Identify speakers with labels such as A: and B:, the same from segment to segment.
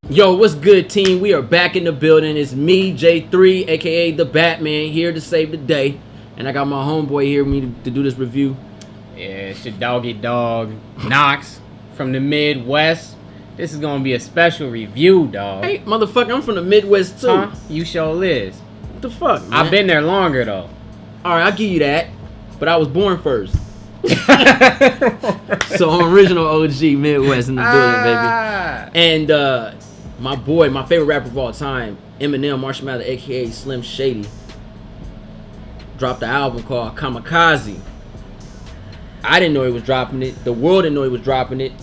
A: Yo, what's good, team? We are back in the building. It's me, J3, aka the Batman, here to save the day. And I got my homeboy here with me to do this review.
B: Yeah, it's your doggy dog, Knox, from the Midwest. This is gonna be a special review, dog.
A: Hey, motherfucker, I'm from the Midwest too.
B: Huh? You sure is.
A: What the fuck, man?
B: I've been there longer, though.
A: Alright, I'll give you that. But I was born first. So I'm original OG Midwest in the building, baby. And my boy, my favorite rapper of all time, Eminem, Marshall Mathers, aka Slim Shady, dropped an album called Kamikaze. I didn't know he was dropping it. The world didn't know he was dropping it.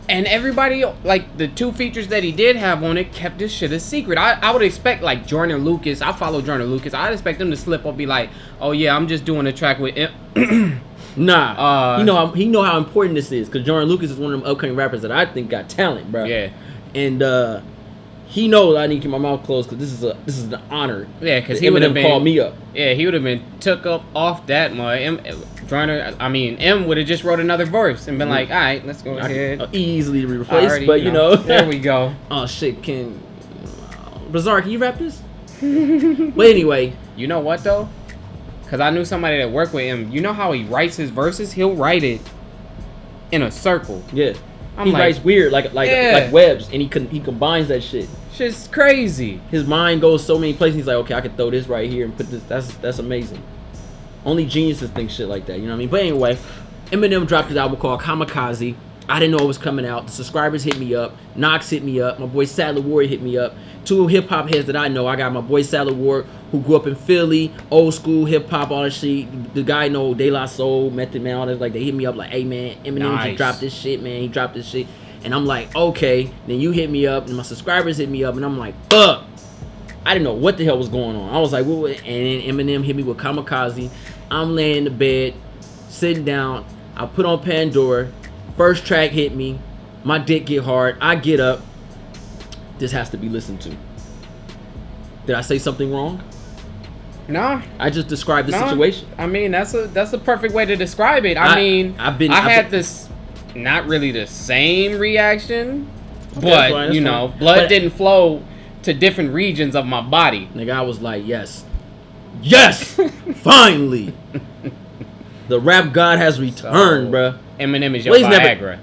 B: And everybody, like, the two features that he did have on it kept this shit a secret. I would expect, like, Jordan Lucas. I follow Jordan Lucas. I'd expect them to slip up, be like, oh, yeah, I'm just doing a track with
A: Nah, he know how important this is, because Jordan Lucas is one of them upcoming rappers that I think got talent, bro.
B: Yeah.
A: And he knows I need to keep my mouth closed, because this is an honor.
B: Yeah, because he would have been
A: called me up.
B: Yeah, he would have been took up off that mud. M would have just wrote another verse and been like, all right, let's go ahead.
A: Easily replaced, but you know.
B: There we go.
A: Oh shit, Bizarre, can you rap this? But anyway,
B: you know what though? Because I knew somebody that worked with him. You know how he writes his verses? He'll write it in a circle.
A: Yeah. He writes weird, like webs, and he combines that shit.
B: Shit's crazy.
A: His mind goes so many places. He's like, okay, I could throw this right here and put this. That's amazing. Only geniuses think shit like that. You know what I mean? But anyway, Eminem dropped his album called Kamikaze. I didn't know it was coming out. The subscribers hit me up. Knox hit me up. My boy Sadler Ward hit me up. Two hip hop heads that I know. I got my boy Sadler Ward, who grew up in Philly, old school hip hop, all that shit. The guy know De La Soul, Method Man, all that. Like, they hit me up like, hey man, Eminem just dropped this shit, man. He dropped this shit. And I'm like, okay. Then you hit me up, and my subscribers hit me up, and I'm like, fuck. I didn't know what the hell was going on. I was like, what? And then Eminem hit me with Kamikaze. I'm laying in the bed, sitting down. I put on Pandora. First track hit me. My dick get hard. I get up. This has to be listened to. Did I say something wrong?
B: No.
A: I just described the situation.
B: I mean, that's a perfect way to describe it. I had this not really the same reaction, but blood didn't flow to different regions of my body.
A: Nigga, I was like, yes, finally, the rap god has returned, bruh.
B: Eminem is your Viagra.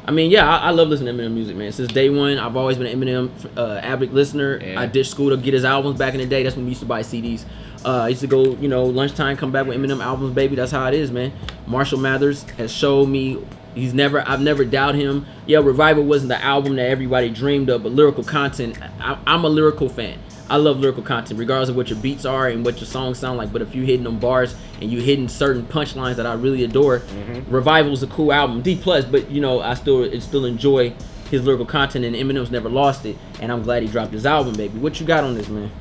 A: I love listening to Eminem music, man. Since day one, I've always been an Eminem avid listener. Yeah. I ditched school to get his albums back in the day. That's when we used to buy CDs. I used to go, lunchtime, come back with Eminem albums, baby. That's how it is, man. Marshall Mathers has showed me I've never doubted him. Yeah, Revival wasn't the album that everybody dreamed of, but lyrical content, I'm a lyrical fan. I love lyrical content, regardless of what your beats are and what your songs sound like. But if you hitting them bars and you hitting certain punchlines that I really adore, Revival's a cool album, D+. But I still enjoy his lyrical content, and Eminem's never lost it. And I'm glad he dropped his album, baby. What you got on this, man?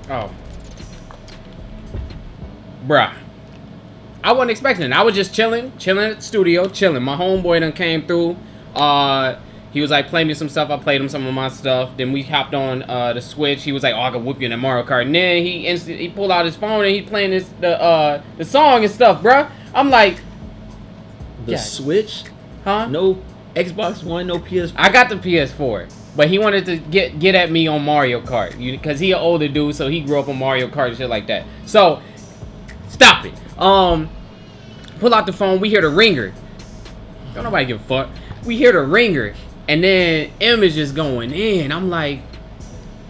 B: Oh, bruh, I wasn't expecting it. I was just chilling at the studio, chilling. My homeboy done came through. He was like, play me some stuff. I played him some of my stuff. Then we hopped on the Switch. He was like, oh, I can whoop you in the Mario Kart. And then he pulled out his phone and he playing the song and stuff, bruh. I'm like,
A: the Switch?
B: Huh?
A: No Xbox One, no PS4.
B: I got the PS4. But he wanted to get at me on Mario Kart. Because he an older dude, so he grew up on Mario Kart and shit like that. So, stop it. Pull out the phone. We hear the ringer. Don't nobody give a fuck. We hear the ringer. And then M is just going in. I'm like,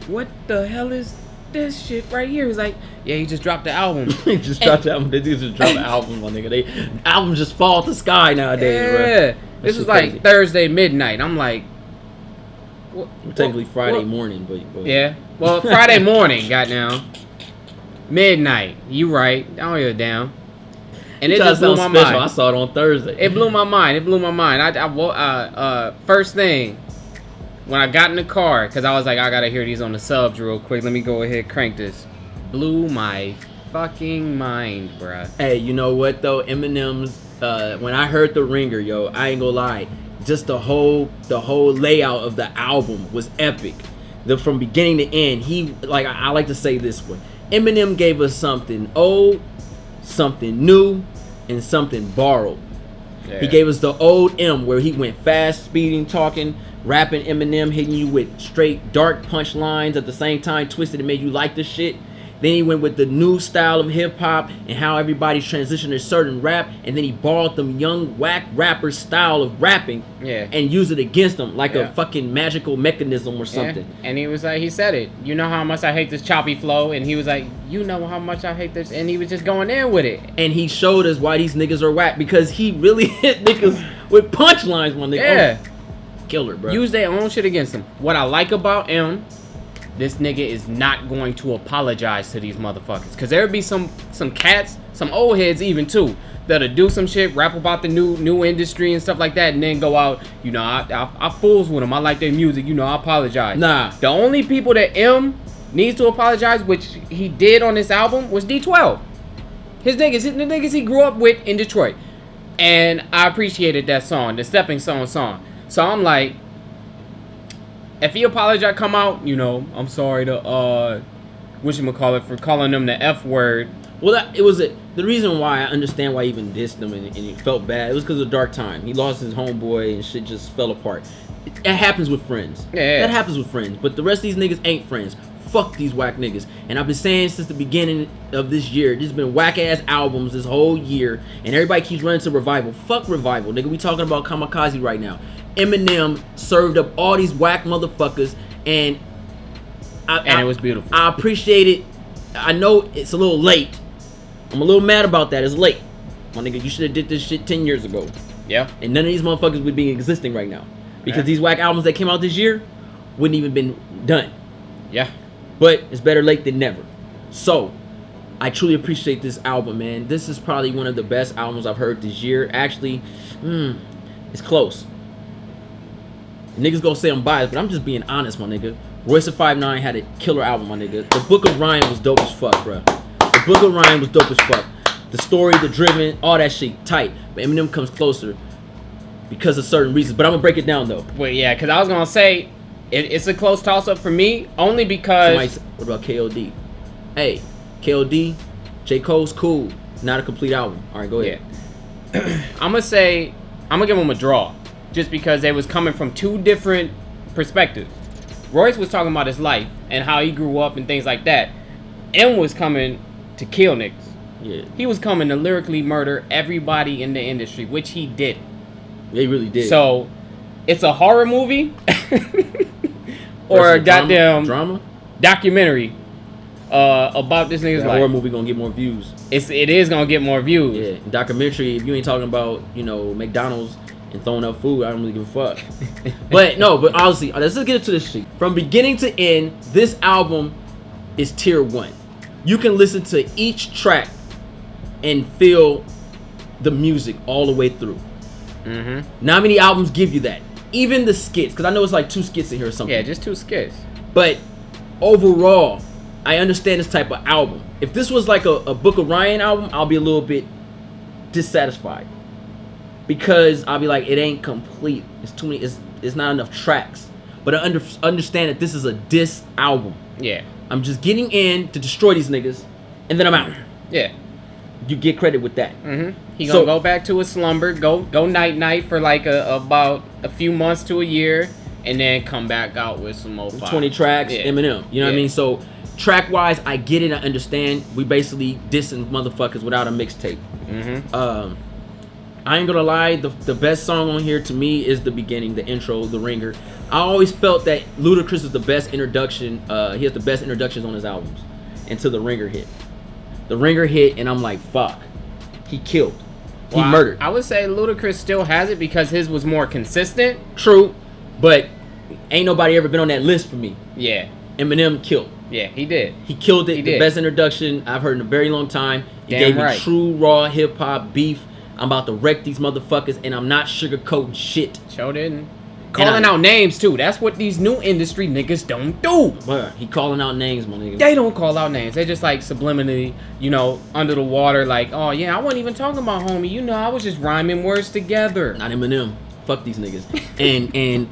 B: what the hell is this shit right here? He's like, yeah, he just dropped the album.
A: He just dropped the album. They just dropped the album, my nigga. Albums just fall to the sky nowadays, bro.
B: Yeah. This is like Thursday midnight. I'm like,
A: technically Friday morning, but
B: yeah. Well, Friday morning, goddamn. Midnight. You right. I don't give a damn. And it just blew my mind.
A: I saw it on Thursday.
B: It blew my mind. First thing, when I got in the car, because I was like, I gotta hear these on the subs real quick. Let me go ahead and crank this. Blew my fucking mind, bruh.
A: Hey, you know what though? Eminem's when I heard the ringer, yo, I ain't gonna lie. Just the whole layout of the album was epic. From beginning to end, I like to say this one. Eminem gave us something old, something new, and something borrowed. Yeah. He gave us the old M, where he went fast, speeding, talking, rapping Eminem, hitting you with straight dark punchlines at the same time, twisted and made you like the shit. Then he went with the new style of hip hop and how everybody's transitioned to certain rap, and then he borrowed them young whack rappers' style of rapping, and used it against them like a fucking magical mechanism or something.
B: Yeah. And he was like, he said it. You know how much I hate this choppy flow, and he was like, you know how much I hate this, and he was just going in with it.
A: And he showed us why these niggas are whack, because he really hit niggas with punchlines, my nigga.
B: Yeah,
A: killer, bro.
B: Use their own shit against them. What I like about M. This nigga is not going to apologize to these motherfuckers. Because there'll be some cats, some old heads even too, that'll do some shit, rap about the new industry and stuff like that, and then go out, you know, I fools with them. I like their music, you know, I apologize.
A: Nah.
B: The only people that M needs to apologize, which he did on this album, was D12. The niggas he grew up with in Detroit. And I appreciated that song, the Stepping Stone song. So I'm like, if he apologized, come out, you know, I'm sorry to, whatchamacallit, for calling them the F word.
A: Well, the reason why I understand why he even dissed them and he felt bad, it was because of dark time. He lost his homeboy and shit just fell apart. It happens with friends.
B: Yeah.
A: That happens with friends. But the rest of these niggas ain't friends. Fuck these whack niggas. And I've been saying since the beginning of this year, there's been whack ass albums this whole year, and everybody keeps running to Revival. Fuck Revival, nigga. We talking about Kamikaze right now. Eminem served up all these whack motherfuckers, and
B: it was beautiful.
A: I appreciate it. I know it's a little late. I'm a little mad about that. It's late. My nigga, you should have did this shit 10 years ago.
B: Yeah.
A: And none of these motherfuckers would be existing right now. Because these whack albums that came out this year wouldn't even been done.
B: Yeah.
A: But it's better late than never. So, I truly appreciate this album, man. This is probably one of the best albums I've heard this year. Actually, it's close. Niggas gonna say I'm biased, but I'm just being honest, my nigga. Royce da 5'9" had a killer album, my nigga. The Book of Ryan was dope as fuck, bro. The Book of Ryan was dope as fuck. The story, the driven, all that shit, tight. But Eminem comes closer because of certain reasons. But I'm gonna break it down, though.
B: Well, yeah, because I was gonna say, it's a close toss-up for me, only because...
A: What about KOD? Hey, KOD, J. Cole's cool. Not a complete album. All right, go ahead.
B: Yeah. I'm gonna give him a draw. Just because they was coming from two different perspectives. Royce was talking about his life and how he grew up and things like that. M was coming to kill niggas.
A: Yeah.
B: He was coming to lyrically murder everybody in the industry, which he did.
A: Yeah, he really did.
B: So, it's a horror movie or a goddamn
A: drama
B: documentary about this nigga's life.
A: Horror movie gonna get more views.
B: It is gonna get more views.
A: Yeah, documentary. If you ain't talking about, you know, McDonald's and throwing up food, I don't really give a fuck. but honestly, let's just get into this shit. From beginning to end, this album is tier 1. You can listen to each track and feel the music all the way through. Not many albums give you that. Even the skits, because I know it's like 2 skits in here or something.
B: Yeah, just 2 skits.
A: But overall, I understand this type of album. If this was like a Book of Ryan album, I'll be a little bit dissatisfied. Because I'll be like, it ain't complete. It's too many. It's not enough tracks. But I understand that this is a diss album.
B: Yeah.
A: I'm just getting in to destroy these niggas, and then I'm out.
B: Yeah.
A: You get credit with that.
B: He gonna go back to his slumber, go night for like about a few months to a year, and then come back out with some more
A: 20 tracks, Eminem. You know what I mean? So track wise, I get it. I understand. We basically dissing motherfuckers without a mixtape. I ain't gonna lie, the best song on here to me is the beginning, the intro, the ringer. I always felt that Ludacris is the best introduction. He has the best introductions on his albums until the ringer hit. The ringer hit, and I'm like, fuck. He killed. He murdered.
B: I would say Ludacris still has it because his was more consistent.
A: True, but ain't nobody ever been on that list for me.
B: Yeah.
A: Eminem killed.
B: Yeah, he did.
A: He killed it. The best introduction I've heard in a very long time. He gave me true, raw hip-hop beef. I'm about to wreck these motherfuckers, and I'm not sugarcoating shit.
B: Sure didn't. Calling out names, too. That's what these new industry niggas don't do.
A: Bruh, he calling out names, my nigga.
B: They don't call out names. They just, like, subliminally, you know, under the water, like, oh, yeah, I wasn't even talking about homie. You know, I was just rhyming words together.
A: Not Eminem. Fuck these niggas. and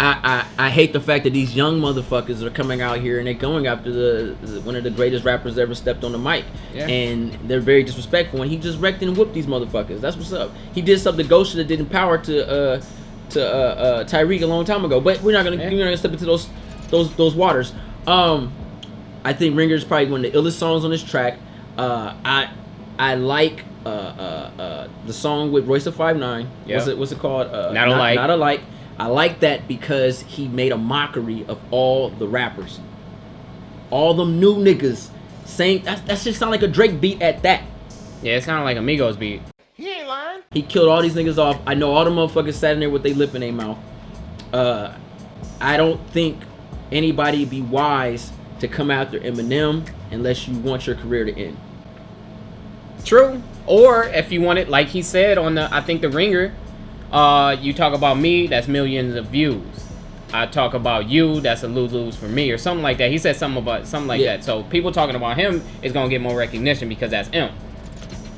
A: I hate the fact that these young motherfuckers are coming out here and they're going after one of the greatest rappers ever stepped on the mic.
B: Yeah.
A: And they're very disrespectful, and he just wrecked and whooped these motherfuckers. That's what's up. He did something Ghost should have did in Power to Tyreek a long time ago. But we're not gonna step into those waters. I think Ringer is probably one of the illest songs on this track. I like the song with Royce da 5'9". What's it called?
B: Not Alike.
A: Not Alike. I like that because he made a mockery of all the rappers, all them new niggas saying that just sound like a Drake beat at that.
B: Yeah, it sounded like a Migos beat.
C: He ain't lying.
A: He killed all these niggas off. I know all the motherfuckers sat in there with their lip in their mouth. I don't think anybody be wise to come after Eminem unless you want your career to end.
B: True. Or if you want it, like he said on I think the Ringer, you talk about me, that's millions of views. I talk about you, that's a lose-lose for me, or something like that. He said something like that. So people talking about him is gonna get more recognition because that's M.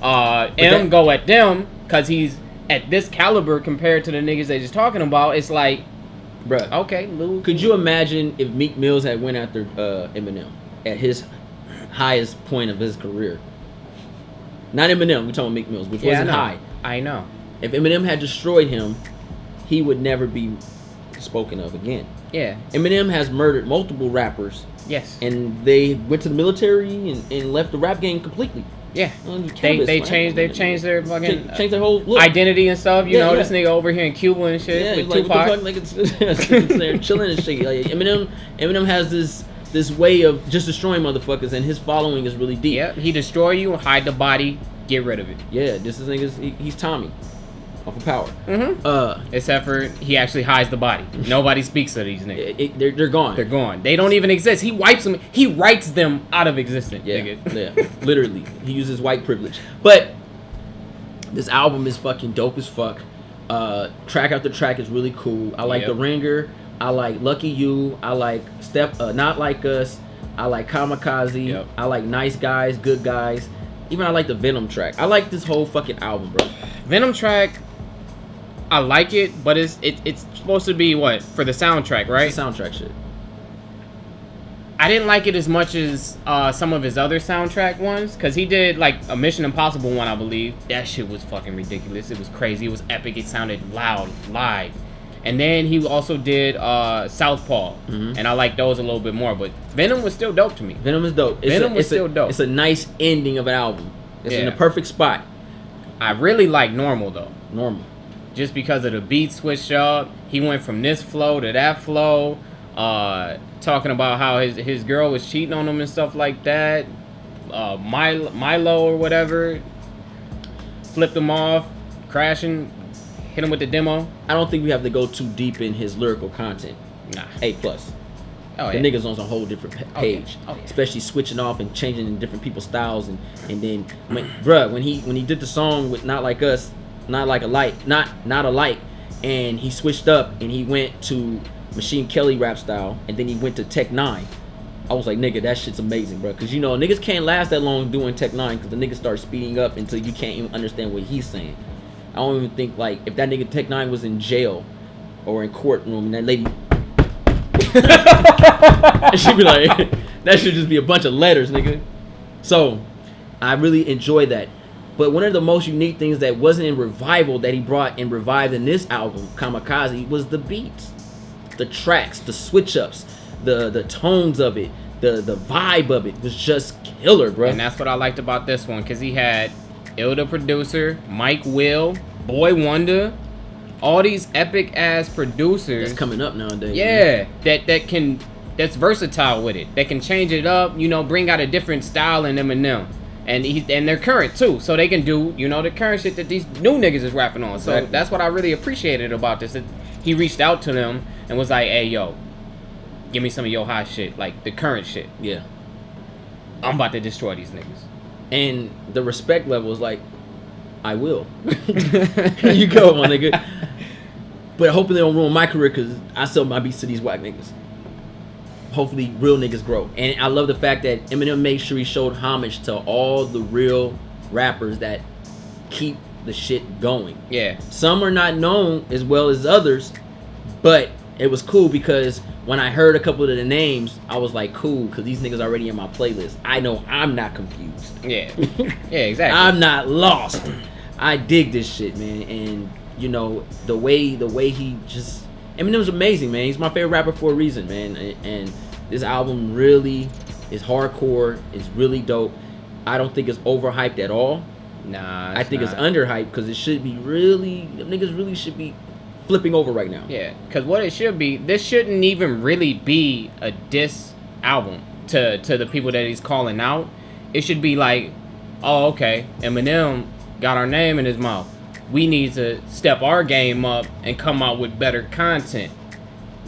B: Go at them because he's at this caliber compared to the niggas they just talking about. It's like,
A: bruh,
B: okay, lose.
A: Could you imagine if Meek Mills had went after Eminem at his highest point of his career? Not Eminem, we're talking Meek Mills, which wasn't high.
B: I know.
A: If Eminem had destroyed him, he would never be spoken of again.
B: Yeah.
A: Eminem has murdered multiple rappers.
B: Yes.
A: And they went to the military and left the rap game completely.
B: Yeah. They've changed their fucking
A: changed their whole look.
B: Identity and stuff. You know, this nigga over here in Cuba and shit with
A: like,
B: Tupac.
A: Like it's they're chilling and shit. Like, Eminem has this way of just destroying motherfuckers, and his following is really deep.
B: Yeah, he destroy you, hide the body, get rid of it.
A: Yeah, this is niggas. He's Tommy. Off of Power.
B: Mm-hmm. Except for he actually hides the body. Nobody speaks of these niggas.
A: They're gone.
B: They're gone. They don't even exist. He wipes them. He writes them out of existence.
A: Yeah,
B: nigga.
A: Yeah. Literally, he uses white privilege. But this album is fucking dope as fuck. Track after track is really cool. I like The Ringer. I like Lucky You. I like Not Like Us. I like Kamikaze.
B: Yep.
A: I like Nice Guys, Good Guys. Even I like the Venom track. I like this whole fucking album, bro.
B: Venom track, I like it, but it's supposed to be what? For the soundtrack, right?
A: It's the soundtrack shit.
B: I didn't like it as much as some of his other soundtrack ones, because he did like a Mission Impossible one, I believe. That shit was fucking ridiculous. It was crazy. It was epic. It sounded loud, live. And then he also did Southpaw, and I like those a little bit more. But Venom was still dope to me.
A: Venom is dope.
B: Venom was still dope.
A: It's a nice ending of an album. It's in the perfect spot.
B: I really like Normal though.
A: Normal.
B: Just because of the beat switch up. He went from this flow to that flow. Talking about how his girl was cheating on him and stuff like that. Milo or whatever. Flipped him off. Crashing. Hit him with the demo.
A: I don't think we have to go too deep in his lyrical content.
B: Nah.
A: A+.
B: Oh,
A: the nigga's on a whole different page.
B: Oh, yeah.
A: Especially switching off and changing in different people's styles and then when he did the song with Not Like Us, Not Alike, and he switched up and he went to Machine Kelly rap style and then he went to Tech 9. I was like, nigga, that shit's amazing, bro. Because, you know, niggas can't last that long doing Tech 9 because the niggas start speeding up until you can't even understand what he's saying. I don't even think, like, if that nigga Tech 9 was in jail or in courtroom and that lady... she'd be like, that should just be a bunch of letters, nigga. So, I really enjoy that. But one of the most unique things that wasn't in Revival that he brought and revived in this album, Kamikaze, was the beats. The tracks, the switch-ups, the tones of it, the vibe of it was just killer, bro.
B: And that's what I liked about this one, because he had the producer, Mike Will, Boy Wonder, all these epic ass producers
A: that's coming up nowadays.
B: Yeah, man. That's versatile with it. That can change it up, you know, bring out a different style in Eminem. And they're current too, so they can do, you know, the current shit that these new niggas is rapping on. So that's what I really appreciated about this. That he reached out to them and was like, "Hey, yo, give me some of your hot shit, like the current shit.
A: Yeah,
B: I'm about to destroy these niggas."
A: And the respect level is like, I will. Here you go, my nigga. But hopefully they don't ruin my career because I sell my beats to these whack niggas. Hopefully real niggas grow. And I love the fact that Eminem made sure he showed homage to all the real rappers that keep the shit going.
B: Yeah.
A: Some are not known as well as others, but it was cool because when I heard a couple of the names, I was like, cool, because these niggas already in my playlist. I know I'm not confused.
B: Yeah. Yeah, exactly.
A: I'm not lost. I dig this shit, man. And you know the way he just Eminem's amazing, man. He's my favorite rapper for a reason, man. And this album really is hardcore. It's really dope. I don't think it's overhyped at all.
B: Nah,
A: I think it's underhyped because it should be really. Niggas really should be flipping over right now.
B: Yeah, because what it should be, this shouldn't even really be a diss album to the people that he's calling out. It should be like, oh, okay, Eminem got our name in his mouth. We need to step our game up and come out with better content.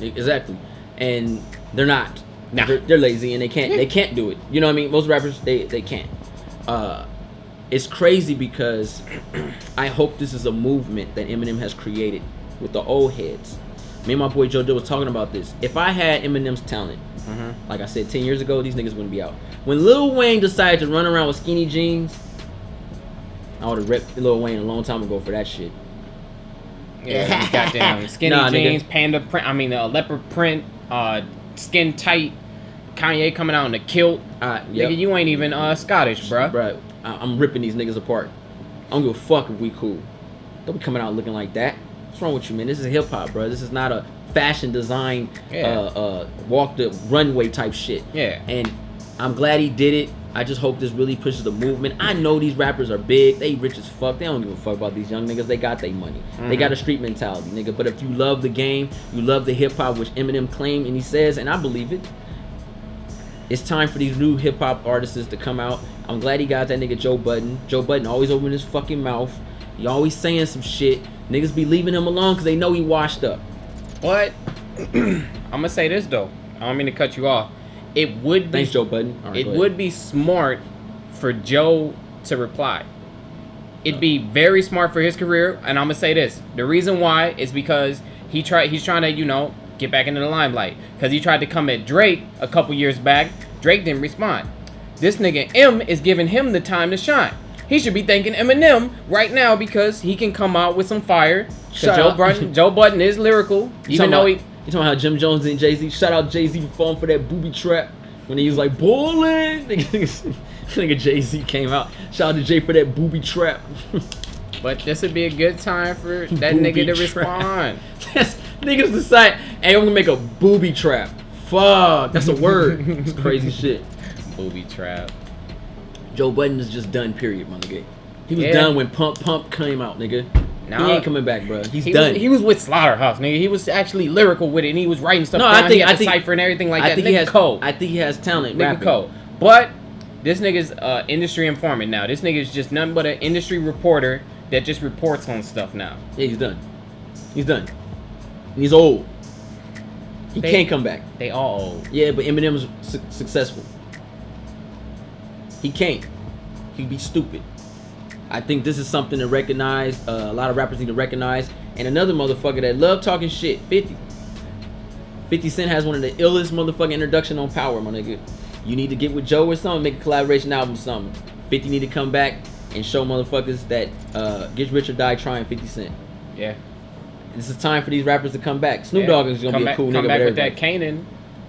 A: Exactly, and they're not.
B: Nah.
A: They're lazy and they can't do it. You know what I mean? Most rappers they can't. It's crazy because I hope this is a movement that Eminem has created with the old heads. Me and my boy JoJo was talking about this. If I had Eminem's talent, like I said 10 years ago, these niggas wouldn't be out. When Lil Wayne decided to run around with skinny jeans, I would have ripped Lil Wayne a long time ago for that shit.
B: Yeah, goddamn skinny jeans, panda print. I mean, leopard print, skin tight. Kanye coming out in a kilt.
A: Yep.
B: Nigga, you ain't even Scottish, bruh.
A: Bruh, I'm ripping these niggas apart. I don't give a fuck if we cool. Don't be coming out looking like that. What's wrong with you, man? This is hip hop, bro. This is not a fashion design, walk the runway type shit.
B: Yeah.
A: And I'm glad he did it. I just hope this really pushes the movement. I know these rappers are big. They rich as fuck. They don't give a fuck about these young niggas. They got their money. They got a street mentality, nigga. But if you love the game, you love the hip hop, which Eminem claimed and he says, and I believe it. It's time for these new hip hop artists to come out. I'm glad he got that nigga Joe Budden. Joe Budden always opening his fucking mouth. He always saying some shit. Niggas be leaving him alone because they know he washed up.
B: But I'm gonna say this though. I don't mean to cut you off. It would be
A: Thanks, Joe Budden. All right,
B: it would be smart for Joe to reply. It'd be very smart for his career, and I'm gonna say this. The reason why is because he's trying to, get back into the limelight. Because he tried to come at Drake a couple years back. Drake didn't respond. This nigga M is giving him the time to shine. He should be thanking Eminem right now because he can come out with some fire. Joe Budden is lyrical, even though he...
A: You talking about how Jim Jones and Jay-Z? Shout out Jay-Z for falling for that booby trap when he was like, bowling. Nigga Jay-Z came out. Shout out to Jay for that booby trap.
B: But this would be a good time for that nigga to respond.
A: Niggas decide, hey, I'm gonna make a booby trap. Fuck, that's a word. It's crazy shit.
B: Booby trap.
A: Joe Budden is just done, period, my nigga. He was done when Pump came out, nigga. He ain't coming back, bro. He's done.
B: He was with Slaughterhouse, nigga. He was actually lyrical with it, and he was writing stuff down. He had a cipher and everything like that.
A: I think he has talent.
B: Nigga cold. But this nigga's industry informant now. This nigga's just nothing but an industry reporter that just reports on stuff now.
A: Yeah, he's done. He's done. He's old. He can't come back.
B: They all old.
A: Yeah, but Eminem's successful. He can't. He'd be stupid. I think this is something to recognize. A lot of rappers need to recognize. And another motherfucker that love talking shit, 50. 50 Cent has one of the illest motherfucking introduction on Power, my nigga. You need to get with Joe or something, make a collaboration album or something. 50 need to come back and show motherfuckers that Get Rich or Die Trying 50 Cent.
B: Yeah.
A: This is time for these rappers to come back. Snoop Dogg is gonna be a cool nigga.
B: Come back with that Kanan.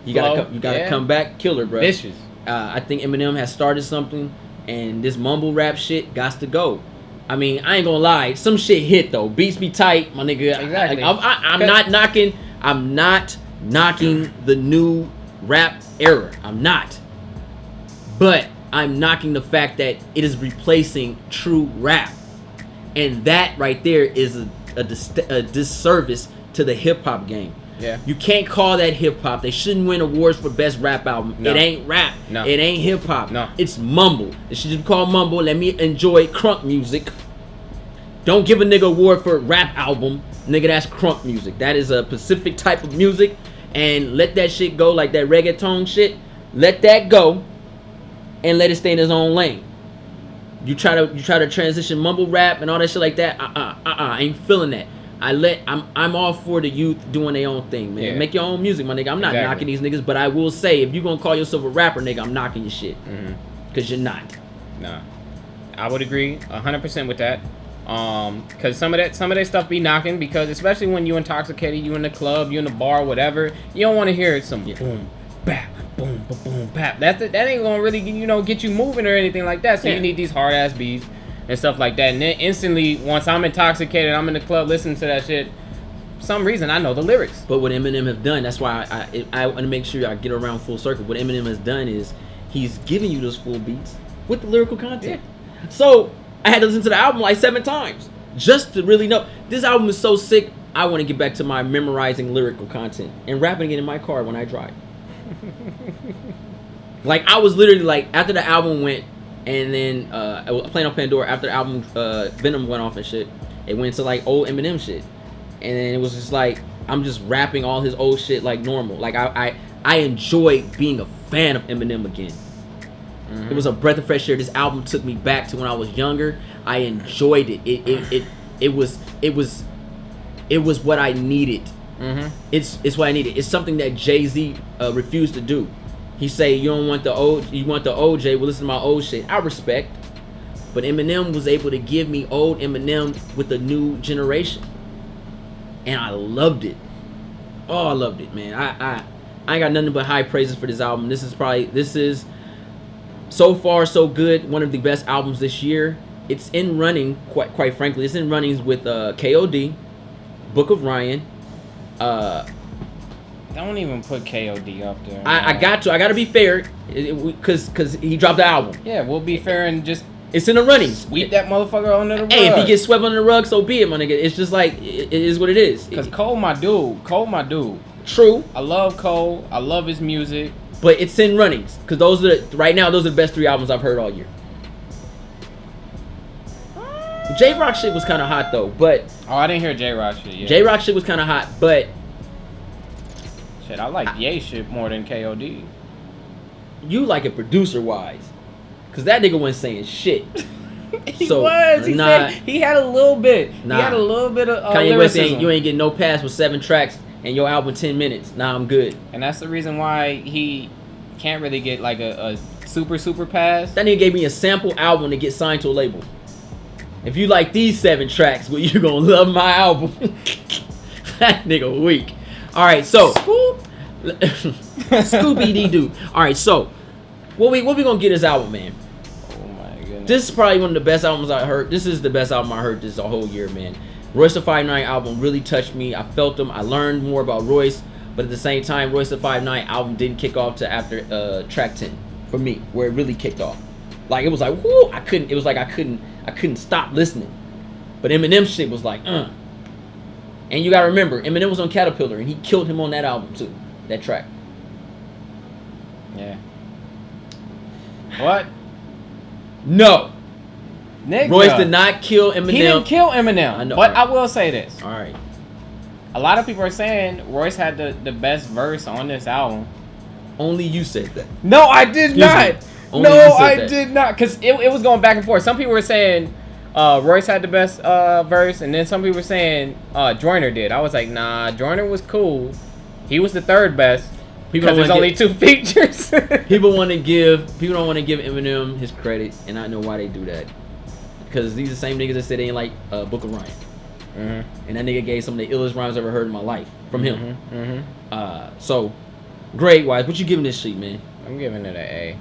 A: You gotta come back, killer, bro.
B: Vicious.
A: I think Eminem has started something, and this mumble rap shit gots to go. I mean, I ain't gonna lie, some shit hit though. Beats be tight, my nigga.
B: Exactly.
A: I'm not knocking. I'm not knocking the new rap era. I'm not. But I'm knocking the fact that it is replacing true rap, and that right there is a disservice to the hip hop game.
B: Yeah.
A: You can't call that hip hop. They shouldn't win awards for best rap album.
B: No.
A: It ain't rap.
B: No.
A: It ain't hip hop.
B: No.
A: It's mumble. It should be called mumble. Let me enjoy crunk music. Don't give a nigga award for rap album. Nigga, that's crunk music. That is a specific type of music. And let that shit go, like that reggaeton shit. Let that go and let it stay in its own lane. You try to transition mumble rap and all that shit like that. I ain't feeling that. I'm all for the youth doing their own thing, man.
B: Yeah.
A: Make your own music, my nigga. I'm not knocking these niggas, but I will say, if you gonna call yourself a rapper, nigga, I'm knocking your shit. Cause you're not.
B: Nah. I would agree 100% with that. Cause some of that stuff be knocking, because especially when you intoxicated, you in the club, you in the bar, whatever, you don't want to hear some boom, bap, boom, boom, boom, bap. That ain't gonna really, get you moving or anything like that. So you need these hard ass beats. and stuff like that. And then instantly, once I'm intoxicated, I'm in the club listening to that shit. For some reason, I know the lyrics.
A: But what Eminem have done, that's why I want to make sure I get around full circle. What Eminem has done is he's giving you those full beats with the lyrical content. Yeah. So I had to listen to the album like 7 times just to really know. This album is so sick. I want to get back to my memorizing lyrical content and rapping it in my car when I drive. Like, I was literally like, after the album went, and then I was playing on Pandora, after the album Venom went off and shit, it went to like old Eminem shit. And then it was just like, I'm just rapping all his old shit like normal. Like, I enjoy being a fan of Eminem again. Mm-hmm. It was a breath of fresh air. This album took me back to when I was younger. I enjoyed it. It was what I needed. Mm-hmm. It's what I needed. It's something that Jay-Z refused to do. He say, you don't want the old, you want the OJ. Well, listen to my old shit. I respect, but Eminem was able to give me old Eminem with the new generation, and I loved it. Oh, I loved it, man. I ain't got nothing but high praises for this album. This is so far so good. One of the best albums this year. It's in running, quite frankly. It's in runnings with KOD, Book of Ryan.
B: Don't even put KOD up there.
A: I got to be fair, because he dropped the album.
B: Yeah, we'll be fair and just.
A: It's in the runnings.
B: Sweep that motherfucker under the rug.
A: Hey, if he gets swept under the rug, so be it, my nigga. It's just like, it is what it is.
B: Because Cole my dude.
A: True.
B: I love Cole. I love his music.
A: But it's in runnings. Because right now, those are the best 3 albums I've heard all year. J-Rock shit was kind of hot, though. But
B: oh, I didn't hear J-Rock shit yet.
A: J-Rock shit was kind of hot, but
B: shit, I like Ye shit more than KOD.
A: You like it producer-wise. Because that nigga wasn't saying shit.
B: He was. He said he had a little bit. Nah. He had a little bit of
A: Kanye West saying you ain't getting no pass with 7 tracks and your album 10 minutes. Nah, I'm good.
B: And that's the reason why he can't really get like a super pass.
A: That nigga gave me a sample album to get signed to a label. If you like these 7 tracks, well, you're gonna love my album. That nigga weak. All right, so Scooby-Doo. All right, so what we gonna get this album, man?
B: Oh my goodness.
A: This is probably one of the best albums I heard. This is the best album I heard this whole year, man. Royce da 5'9" album really touched me. I felt him. I learned more about Royce, but at the same time, Royce da 5'9" album didn't kick off to after track 10 for me, where it really kicked off. Like, it was like, whoo, I couldn't stop listening. But Eminem shit was like, And you gotta remember, Eminem was on Caterpillar, and he killed him on that album too, that track.
B: Yeah. What?
A: No.
B: Nigga.
A: Royce did not kill Eminem.
B: He didn't kill Eminem.
A: I know.
B: But I will say this.
A: All right.
B: A lot of people are saying Royce had the best verse on this album.
A: Only you said that.
B: No, I did not.
A: Only
B: no, I
A: that.
B: did not. Because it was going back and forth. Some people were saying Royce had the best verse, and then some people were saying Joyner did. I was like, nah, Joyner was cool. He was the 3rd best. Because there's only 2 features.
A: People don't want to give Eminem his credit, and I know why they do that. Because these are the same niggas that said they ain't like Book of Ryan. Mm-hmm. And that nigga gave some of the illest rhymes I've ever heard in my life from him. Mm-hmm. So, grade wise, what you giving this shit, man?
B: I'm giving it an A.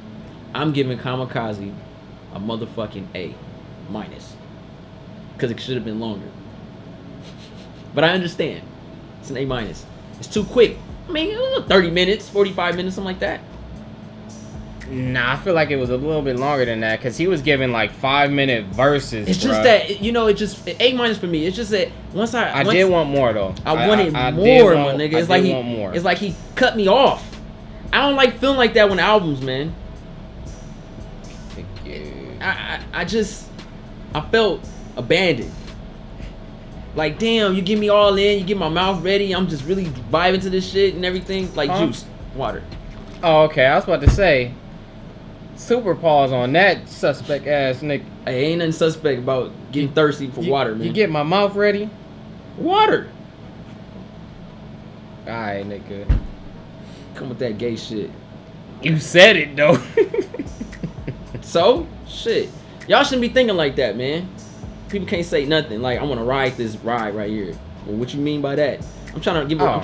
A: I'm giving Kamikaze a motherfucking A minus. Because it should have been longer. But I understand. It's an A minus. It's too quick. I mean, 30 minutes, 45 minutes, something like that.
B: Nah, I feel like it was a little bit longer than that because he was giving like 5-minute verses.
A: It's just that, it just A minus for me. It's just that once I
B: did want more though.
A: I wanted more, my nigga. It's like he cut me off. I don't like feeling like that when albums, man. I felt abandoned. Like, damn, you get me all in, you get my mouth ready, I'm just really vibing to this shit and everything. Like juice, water.
B: Oh, okay. I was about to say, super pause on that suspect ass nigga.
A: Hey, ain't nothing suspect about getting thirsty for water, man.
B: You get my mouth ready?
A: Water.
B: Alright, nigga.
A: Come with that gay shit.
B: You said it, though.
A: So? Shit. Y'all shouldn't be thinking like that, man. People can't say nothing. Like, I want to ride this ride right here. Well, what you mean by that? I'm trying to give
B: No,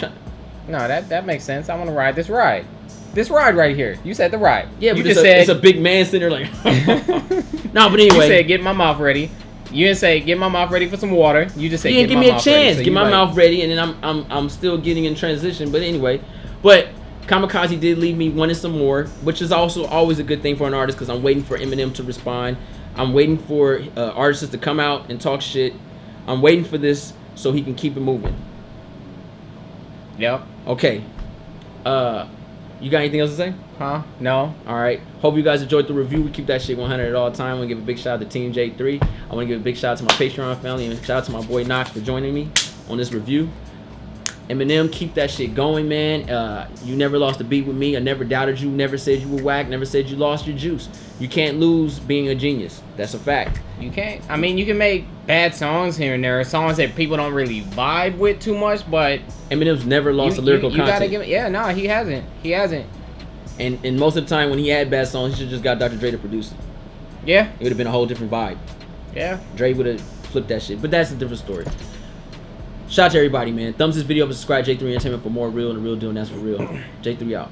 B: that makes sense. I want to ride this ride. This ride right here. You said the ride.
A: Yeah,
B: you
A: but
B: just
A: it's a big man sitting there like. No, but anyway.
B: You said get my mouth ready. You didn't say get my mouth ready for some water. You just said
A: you didn't give me a chance.
B: So
A: get my mouth ready, and then I'm still getting in transition. But anyway, Kamikaze did leave me wanting some more, which is also always a good thing for an artist because I'm waiting for Eminem to respond. I'm waiting for artists to come out and talk shit. I'm waiting for this so he can keep it moving.
B: Yep.
A: Okay. You got anything else to say?
B: Huh? No.
A: All right. Hope you guys enjoyed the review. We keep that shit 100 at all time. I want to give a big shout out to TJ3. I want to give a big shout out to my Patreon family and shout out to my boy Knox for joining me on this review. Eminem, keep that shit going, man. You never lost a beat with me. I never doubted you. Never said you were whack. Never said you lost your juice. You can't lose being a genius. That's a fact.
B: You can't. I mean, you can make bad songs here and there, songs that people don't really vibe with too much, but
A: Eminem's never lost a lyrical content.
B: Gotta give it. Yeah, no, he hasn't. He hasn't.
A: And most of the time when he had bad songs, he should just got Dr. Dre to produce it.
B: Yeah.
A: It would have been a whole different vibe.
B: Yeah.
A: Dre would have flipped that shit. But that's a different story. Shout out to everybody, man. Thumbs this video up and subscribe J3 Entertainment for more real and the real deal, and that's for real. J3 out.